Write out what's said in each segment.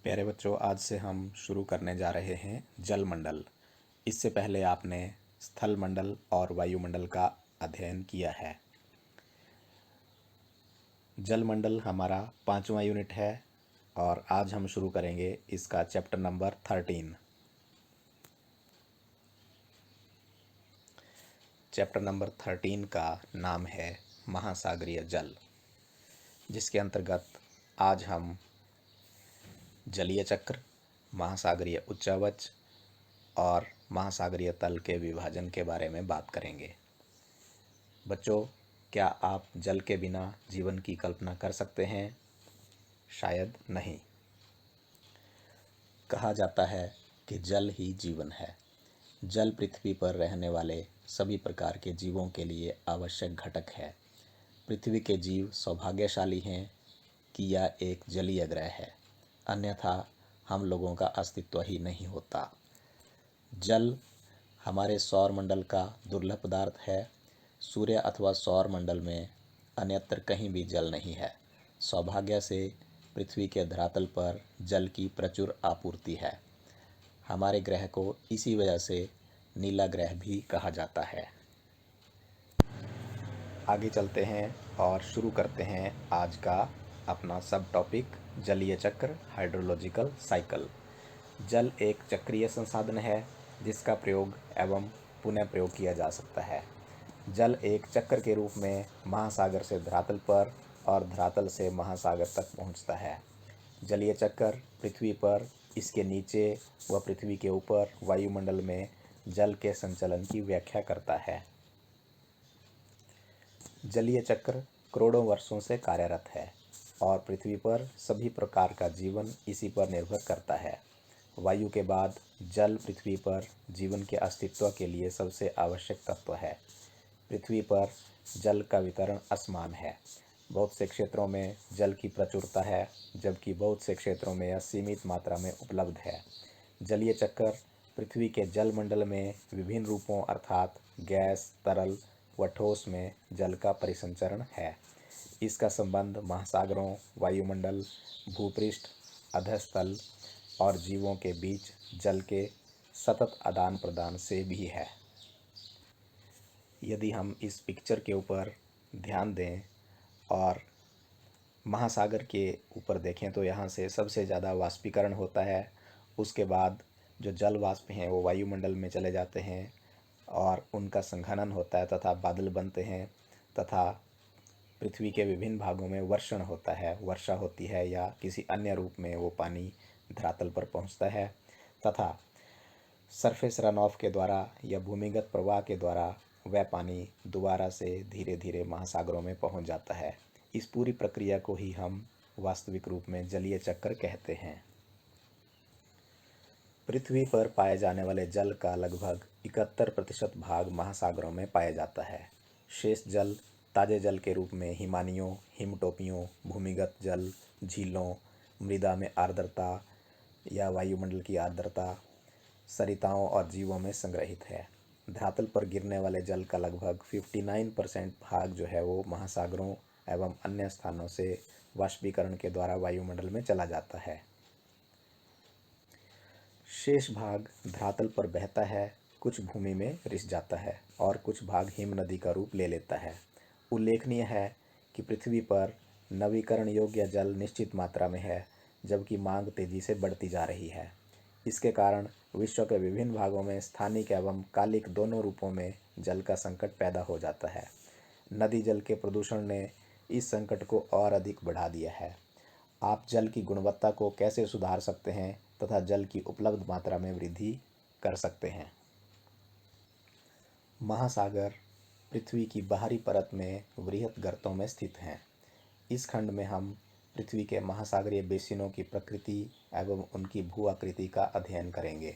प्यारे बच्चों, आज से हम शुरू करने जा रहे हैं जलमंडल। इससे पहले आपने स्थल मंडल और वायुमंडल का अध्ययन किया है। जलमंडल हमारा 5वां यूनिट है और आज हम शुरू करेंगे इसका चैप्टर नंबर 13। चैप्टर नंबर 13 का नाम है महासागरीय जल, जिसके अंतर्गत आज हम जलीय चक्र, महासागरीय उच्चावच और महासागरीय तल के विभाजन के बारे में बात करेंगे। बच्चों, क्या आप जल के बिना जीवन की कल्पना कर सकते हैं? शायद नहीं। कहा जाता है कि जल ही जीवन है। जल पृथ्वी पर रहने वाले सभी प्रकार के जीवों के लिए आवश्यक घटक है। पृथ्वी के जीव सौभाग्यशाली हैं कि यह एक जलीय ग्रह है, अन्यथा हम लोगों का अस्तित्व ही नहीं होता। जल हमारे सौर मंडल का दुर्लभ पदार्थ है। सूर्य अथवा सौर मंडल में अन्यत्र कहीं भी जल नहीं है। सौभाग्य से पृथ्वी के धरातल पर जल की प्रचुर आपूर्ति है। हमारे ग्रह को इसी वजह से नीला ग्रह भी कहा जाता है। आगे चलते हैं और शुरू करते हैं आज का अपना सब टॉपिक, जलीय चक्र, हाइड्रोलॉजिकल साइकिल। जल एक चक्रीय संसाधन है जिसका प्रयोग एवं पुनः प्रयोग किया जा सकता है। जल एक चक्र के रूप में महासागर से धरातल पर और धरातल से महासागर तक पहुंचता है। जलीय चक्र पृथ्वी पर, इसके नीचे व पृथ्वी के ऊपर वायुमंडल में जल के संचलन की व्याख्या करता है। जलीय चक्र करोड़ों वर्षों से कार्यरत है और पृथ्वी पर सभी प्रकार का जीवन इसी पर निर्भर करता है। वायु के बाद जल पृथ्वी पर जीवन के अस्तित्व के लिए सबसे आवश्यक तत्व है। पृथ्वी पर जल का वितरण असमान है। बहुत से क्षेत्रों में जल की प्रचुरता है, जबकि बहुत से क्षेत्रों में यह सीमित मात्रा में उपलब्ध है। जलीय चक्र पृथ्वी के जल मंडल में विभिन्न रूपों अर्थात गैस, तरल व ठोस में जल का परिसंचरण है। इसका संबंध महासागरों, वायुमंडल, भूपृष्ठ, अधस्तल और जीवों के बीच जल के सतत आदान प्रदान से भी है। यदि हम इस पिक्चर के ऊपर ध्यान दें और महासागर के ऊपर देखें तो यहाँ से सबसे ज़्यादा वाष्पीकरण होता है। उसके बाद जो जल वाष्प हैं वो वायुमंडल में चले जाते हैं और उनका संघनन होता है तथा बादल बनते हैं तथा पृथ्वी के विभिन्न भागों में वर्षण होता है, वर्षा होती है या किसी अन्य रूप में वो पानी धरातल पर पहुंचता है तथा सरफेस रन ऑफ के द्वारा या भूमिगत प्रवाह के द्वारा वह पानी दोबारा से धीरे धीरे महासागरों में पहुंच जाता है। इस पूरी प्रक्रिया को ही हम वास्तविक रूप में जलीय चक्र कहते हैं। पृथ्वी पर पाए जाने वाले जल का लगभग 71% भाग महासागरों में पाया जाता है। शेष जल ताजे जल के रूप में हिमानियों, हिमटोपियों, भूमिगत जल, झीलों, मृदा में आर्द्रता या वायुमंडल की आर्द्रता, सरिताओं और जीवों में संग्रहित है। धरातल पर गिरने वाले जल का लगभग 59% भाग जो है वो महासागरों एवं अन्य स्थानों से वाष्पीकरण के द्वारा वायुमंडल में चला जाता है। शेष भाग धरातल पर बहता है, कुछ भूमि में रिस जाता है और कुछ भाग हिम नदी का रूप ले लेता है। उल्लेखनीय है कि पृथ्वी पर नवीकरण योग्य जल निश्चित मात्रा में है, जबकि मांग तेजी से बढ़ती जा रही है। इसके कारण विश्व के विभिन्न भागों में स्थानिक एवं कालिक दोनों रूपों में जल का संकट पैदा हो जाता है। नदी जल के प्रदूषण ने इस संकट को और अधिक बढ़ा दिया है। आप जल की गुणवत्ता को कैसे सुधार सकते हैं तथा जल की उपलब्ध मात्रा में वृद्धि कर सकते हैं? महासागर पृथ्वी की बाहरी परत में वृहत गर्तों में स्थित हैं। इस खंड में हम पृथ्वी के महासागरीय बेसिनों की प्रकृति एवं उनकी भू आकृति का अध्ययन करेंगे।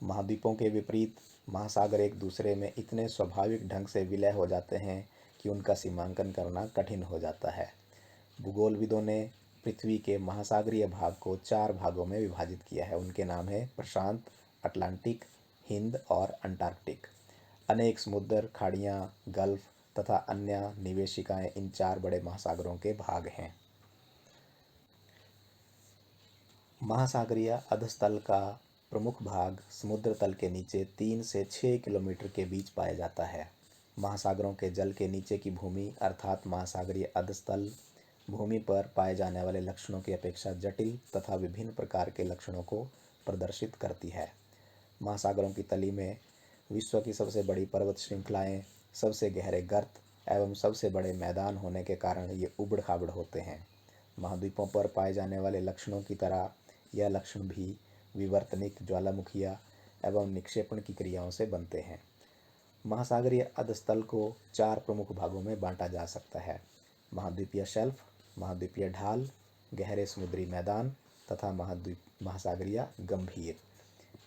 महाद्वीपों के विपरीत महासागर एक दूसरे में इतने स्वाभाविक ढंग से विलय हो जाते हैं कि उनका सीमांकन करना कठिन हो जाता है। भूगोलविदों ने पृथ्वी के महासागरीय भाग को 4 भागों में विभाजित किया है। उनके नाम है प्रशांत, अटलांटिक, हिंद और अंटार्कटिक। अनेक समुद्र, खाड़ियाँ, गल्फ तथा अन्य निवेशिकाएं इन 4 बड़े महासागरों के भाग हैं। महासागरीय अधस्तल का प्रमुख भाग समुद्र तल के नीचे 3 से 6 किलोमीटर के बीच पाया जाता है। महासागरों के जल के नीचे की भूमि अर्थात महासागरीय अधस्तल भूमि पर पाए जाने वाले लक्षणों की अपेक्षा जटिल तथा विभिन्न प्रकार के लक्षणों को प्रदर्शित करती है। महासागरों की तली में विश्व की सबसे बड़ी पर्वत श्रृंखलाएं, सबसे गहरे गर्त एवं सबसे बड़े मैदान होने के कारण ये उबड़ खाबड़ होते हैं। महाद्वीपों पर पाए जाने वाले लक्षणों की तरह यह लक्षण भी विवर्तनिक, ज्वालामुखीय एवं निक्षेपण की क्रियाओं से बनते हैं। महासागरीय अधस्तल को 4 प्रमुख भागों में बांटा जा सकता है: महाद्वीपीय शेल्फ, महाद्वीपीय ढाल, गहरे समुद्री मैदान तथा महासागरीय गंभीर।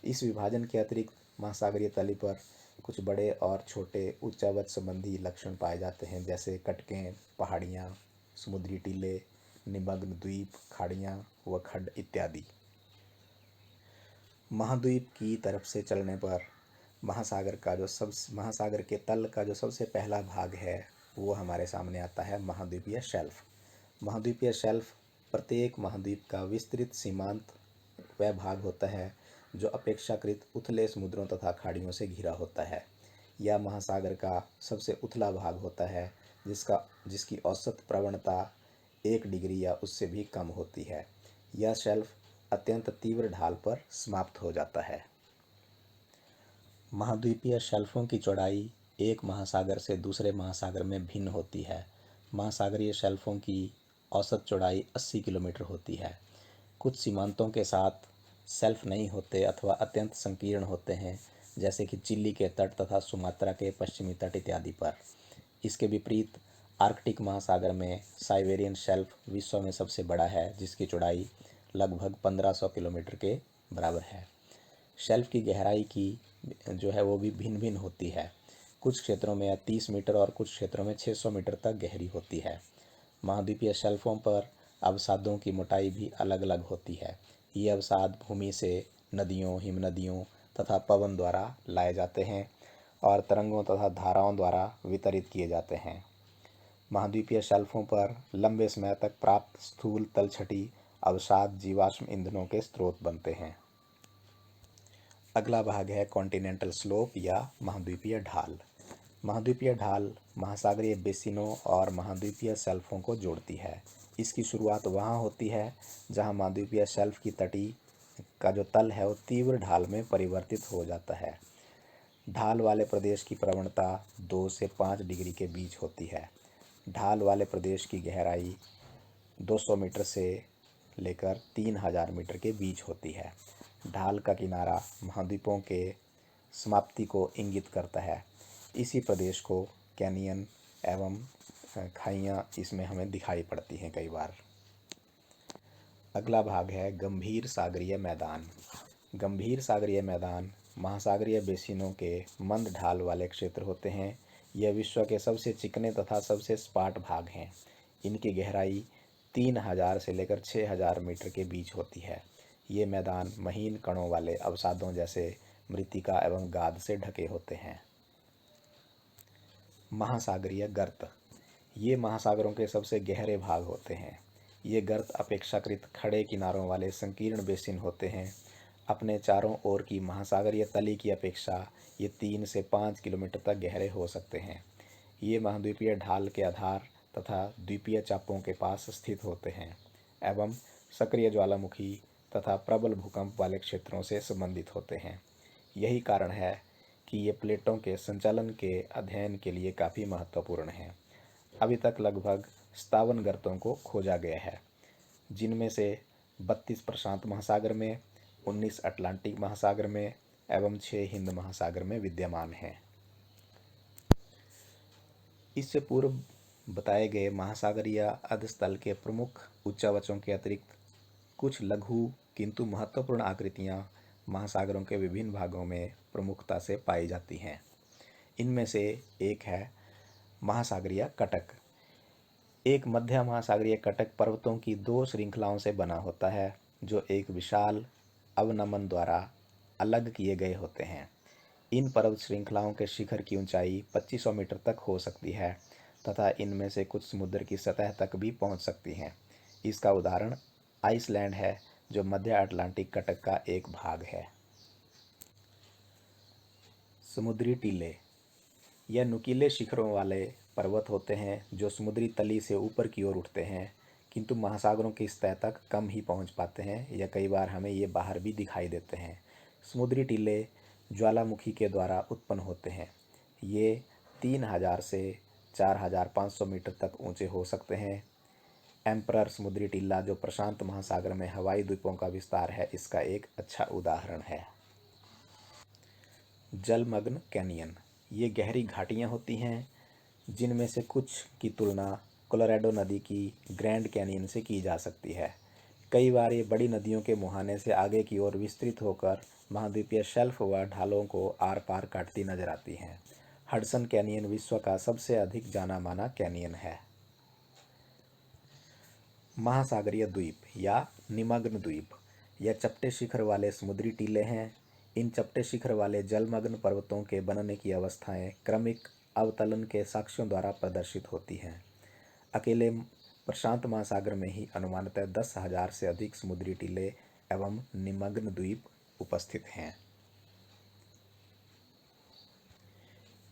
इस विभाजन के अतिरिक्त महासागरीय तली पर कुछ बड़े और छोटे उच्चावच संबंधी लक्षण पाए जाते हैं, जैसे कटकें, पहाड़ियाँ, समुद्री टीले, निमग्न द्वीप, खाड़ियाँ व खड्ड इत्यादि। महाद्वीप की तरफ से चलने पर महासागर के तल का जो सबसे पहला भाग है वो हमारे सामने आता है महाद्वीपीय शेल्फ। महाद्वीपीय शेल्फ प्रत्येक महाद्वीप का विस्तृत सीमांत वह भाग होता है जो अपेक्षाकृत उथले समुद्रों तथा खाड़ियों से घिरा होता है। यह महासागर का सबसे उथला भाग होता है जिसकी औसत प्रवणता 1 डिग्री या उससे भी कम होती है। यह शेल्फ अत्यंत तीव्र ढाल पर समाप्त हो जाता है। महाद्वीपीय शेल्फों की चौड़ाई एक महासागर से दूसरे महासागर में भिन्न होती है। महासागरीय शेल्फों की औसत चौड़ाई 80 किलोमीटर होती है। कुछ सीमांतों के साथ शेल्फ नहीं होते अथवा अत्यंत संकीर्ण होते हैं, जैसे कि चिली के तट तथा सुमात्रा के पश्चिमी तट इत्यादि पर। इसके विपरीत आर्कटिक महासागर में साइबेरियन शेल्फ विश्व में सबसे बड़ा है, जिसकी चौड़ाई लगभग 1500 किलोमीटर के बराबर है। शेल्फ की गहराई की जो है वो भी भिन्न भिन्न होती है। कुछ क्षेत्रों में 30 मीटर और कुछ क्षेत्रों में 600 मीटर तक गहरी होती है। महाद्वीपीय शेल्फों पर अवसादों की मोटाई भी अलग अलग होती है। ये अवसाद भूमि से नदियों, हिमनदियों तथा पवन द्वारा लाए जाते हैं और तरंगों तथा धाराओं द्वारा वितरित किए जाते हैं। महाद्वीपीय शेल्फों पर लंबे समय तक प्राप्त स्थूल तलछटी अवसाद जीवाश्म ईंधनों के स्रोत बनते हैं। अगला भाग है कॉन्टिनेंटल स्लोप या महाद्वीपीय ढाल। महाद्वीपीय ढाल महासागरीय बेसिनों और महाद्वीपीय शेल्फों को जोड़ती है। इसकी शुरुआत वहाँ होती है जहाँ महाद्वीपीय शेल्फ की तटी का जो तल है वो तीव्र ढाल में परिवर्तित हो जाता है। ढाल वाले प्रदेश की प्रवणता 2 से 5 डिग्री के बीच होती है। ढाल वाले प्रदेश की गहराई 200 मीटर से लेकर 3000 मीटर के बीच होती है। ढाल का किनारा महाद्वीपों के समाप्ति को इंगित करता है। इसी प्रदेश को कैनियन एवं खाइयाँ इसमें हमें दिखाई पड़ती हैं कई बार। अगला भाग है गंभीर सागरीय मैदान। गंभीर सागरीय मैदान महासागरीय बेसिनों के मंद ढाल वाले क्षेत्र होते हैं। यह विश्व के सबसे चिकने तथा सबसे सपाट भाग हैं। इनकी गहराई 3000 से लेकर 6000 मीटर के बीच होती है। ये मैदान महीन कणों वाले अवसादों जैसे मृत्तिका एवं गाद से ढके होते हैं। महासागरीय गर्त ये महासागरों के सबसे गहरे भाग होते हैं। ये गर्त अपेक्षाकृत खड़े किनारों वाले संकीर्ण बेसिन होते हैं। अपने चारों ओर की महासागरीय तली की अपेक्षा ये 3 से 5 किलोमीटर तक गहरे हो सकते हैं। ये महाद्वीपीय ढाल के आधार तथा द्वीपीय चापों के पास स्थित होते हैं एवं सक्रिय ज्वालामुखी तथा प्रबल भूकंप वाले क्षेत्रों से संबंधित होते हैं। यही कारण है कि ये प्लेटों के संचालन के अध्ययन के लिए काफ़ी महत्वपूर्ण हैं। अभी तक लगभग 57 गर्तों को खोजा गया है, जिनमें से 32 प्रशांत महासागर में, 19 अटलांटिक महासागर में एवं 6 हिंद महासागर में विद्यमान हैं। इससे पूर्व बताए गए महासागरीय अधस्थल के प्रमुख उच्चावचों के अतिरिक्त कुछ लघु किंतु महत्वपूर्ण आकृतियाँ महासागरों के विभिन्न भागों में प्रमुखता से पाई जाती हैं। इनमें से एक है महासागरीय कटक। एक मध्य महासागरीय कटक पर्वतों की 2 श्रृंखलाओं से बना होता है, जो एक विशाल अवनमन द्वारा अलग किए गए होते हैं। इन पर्वत श्रृंखलाओं के शिखर की ऊंचाई 2500 मीटर तक हो सकती है तथा इनमें से कुछ समुद्र की सतह तक भी पहुंच सकती हैं। इसका उदाहरण आइसलैंड है, जो मध्य अटलांटिक कटक का एक भाग है। समुद्री टीले, यह नुकीले शिखरों वाले पर्वत होते हैं जो समुद्री तली से ऊपर की ओर उठते हैं, किंतु महासागरों की सतह तक कम ही पहुंच पाते हैं या कई बार हमें ये बाहर भी दिखाई देते हैं। समुद्री टीले ज्वालामुखी के द्वारा उत्पन्न होते हैं। ये 3000 से 4500 मीटर तक ऊंचे हो सकते हैं। एम्परर समुद्री टीला जो प्रशांत महासागर में हवाई द्वीपों का विस्तार है, इसका एक अच्छा उदाहरण है। जलमग्न कैनियन, ये गहरी घाटियाँ होती हैं जिनमें से कुछ की तुलना कोलोराडो नदी की ग्रैंड कैनियन से की जा सकती है। कई बार ये बड़ी नदियों के मुहाने से आगे की ओर विस्तृत होकर महाद्वीपीय शेल्फ व ढालों को आर पार काटती नजर आती हैं। हडसन कैनियन विश्व का सबसे अधिक जाना माना कैनियन है। महासागरीय द्वीप या निमग्न द्वीप, यह चपटे शिखर वाले समुद्री टीले हैं। इन चपटे शिखर वाले जलमग्न पर्वतों के बनने की अवस्थाएं क्रमिक अवतलन के साक्ष्यों द्वारा प्रदर्शित होती हैं। अकेले प्रशांत महासागर में ही अनुमानतः 10,000 से अधिक समुद्री टीले एवं निमग्न द्वीप उपस्थित हैं।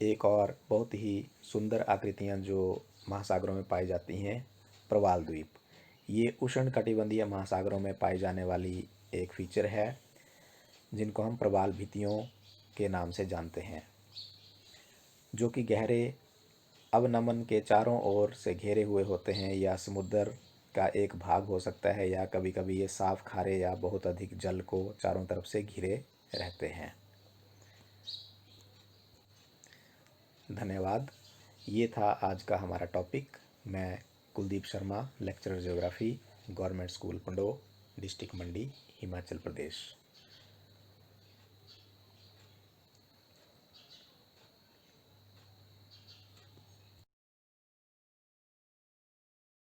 एक और बहुत ही सुंदर आकृतियाँ जो महासागरों में पाई जाती हैं, प्रवाल द्वीप। ये उष्णकटिबंधीय महासागरों में पाई जाने वाली एक फीचर है जिनको हम प्रवाल भित्तियों के नाम से जानते हैं, जो कि गहरे अवनमन के चारों ओर से घेरे हुए होते हैं या समुद्र का एक भाग हो सकता है, या कभी कभी ये साफ खारे या बहुत अधिक जल को चारों तरफ से घिरे रहते हैं। धन्यवाद। ये था आज का हमारा टॉपिक। मैं Kuldeep Sharma, lecturer geography, government school Pando, district Mandi, Himachal प्रदेश।